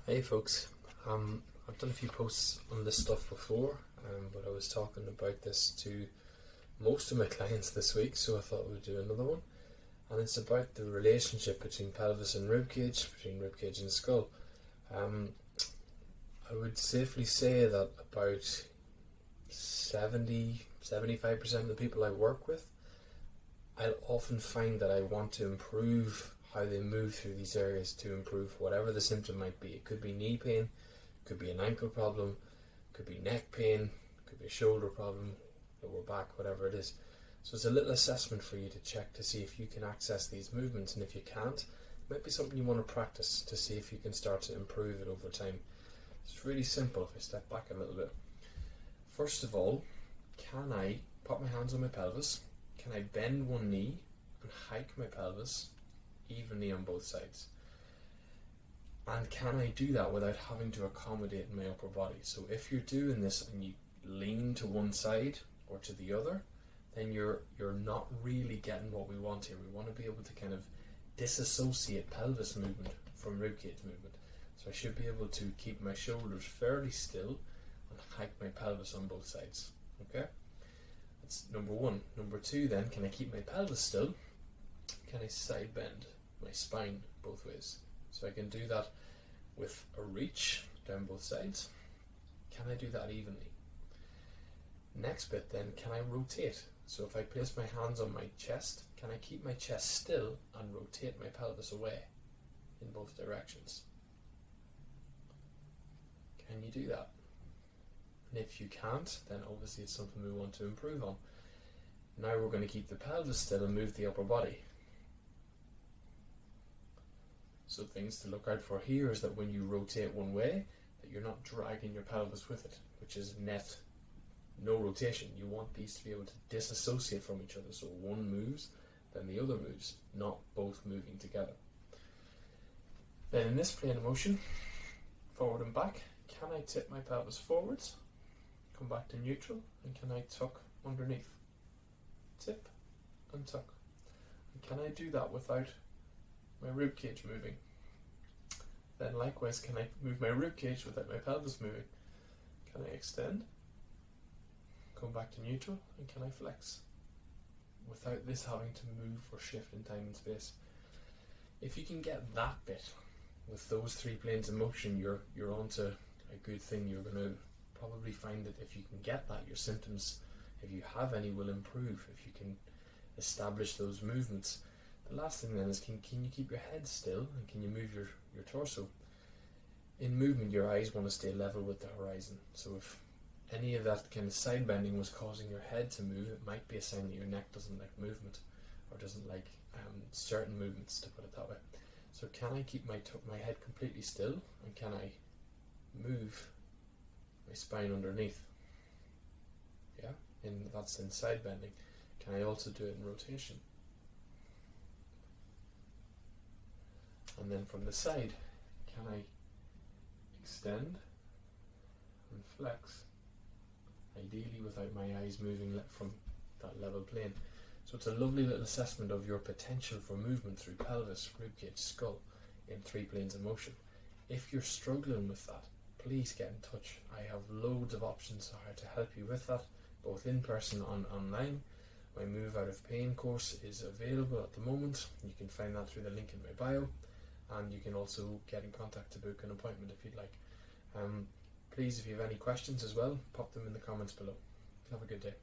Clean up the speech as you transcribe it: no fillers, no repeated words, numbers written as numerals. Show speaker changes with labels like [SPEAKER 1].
[SPEAKER 1] Hey folks, I've done a few posts on this stuff before, but I was talking about this to most of my clients this week, so I thought we'd do another one. And it's about the relationship between pelvis and ribcage, between ribcage and skull. I would safely say that about 70-75% of the people I work with, I'll often find that I want to improve how they move through these areas, to improve whatever the symptom might be. It could be knee pain, could be an ankle problem, could be neck pain, could be a shoulder problem, lower back, whatever it is. So it's a little assessment for you to check to see if you can access these movements, and if you can't, it might be something you want to practice to see if you can start to improve it over time. It's really simple if I step back a little bit. First of all, can I put my hands on my pelvis? Can I bend one knee and hike my pelvis evenly on both sides? And can I do that without having to accommodate my upper body? So if you're doing this and you lean to one side or to the other, then you're not really getting what we want here. We want to be able to kind of disassociate pelvis movement from ribcage movement. So I should be able to keep my shoulders fairly still and hike my pelvis on both sides. Okay? That's number one. Number two then, can I keep my pelvis still? Can I side bend my spine both ways? So I can do that with a reach down both sides. Can I do that evenly? Next bit then, can I rotate? So if I place my hands on my chest, can I keep my chest still and rotate my pelvis away in both directions? Can you do that? And if you can't, then obviously it's something we want to improve on. Now we're going to keep the pelvis still and move the upper body. So things to look out for here is that when you rotate one way, that you're not dragging your pelvis with it, which is net no rotation. You want these to be able to disassociate from each other, so one moves, then the other moves, not both moving together. Then in this plane of motion, forward and back, can I tip my pelvis forwards, come back to neutral, and can I tuck underneath? Tip and tuck. And can I do that without my ribcage moving? Then likewise, can I move my ribcage without my pelvis moving? Can I extend? Come back to neutral, and can I flex without this having to move or shift in time and space? If you can get that bit with those three planes of motion, you're onto a good thing. You're going to probably find that if you can get that, your symptoms, if you have any, will improve. If you can establish those movements. The last thing then is, can you keep your head still, and can you move your torso? In movement, your eyes want to stay level with the horizon. So if any of that kind of side bending was causing your head to move, it might be a sign that your neck doesn't like movement, or doesn't like certain movements, to put it that way. So can I keep my head completely still, and can I move my spine underneath? Yeah, and that's in side bending. Can I also do it in rotation? And then from the side, can I extend and flex, ideally without my eyes moving from that level plane? So it's a lovely little assessment of your potential for movement through pelvis, ribcage, skull in three planes of motion. If you're struggling with that, please get in touch. I have loads of options how to help you with that, both in person and online. My Move Out of Pain course is available at the moment. You can find that through the link in my bio, and you can also get in contact to book an appointment if you'd like. Please, if you have any questions as well, pop them in the comments below. Have a good day.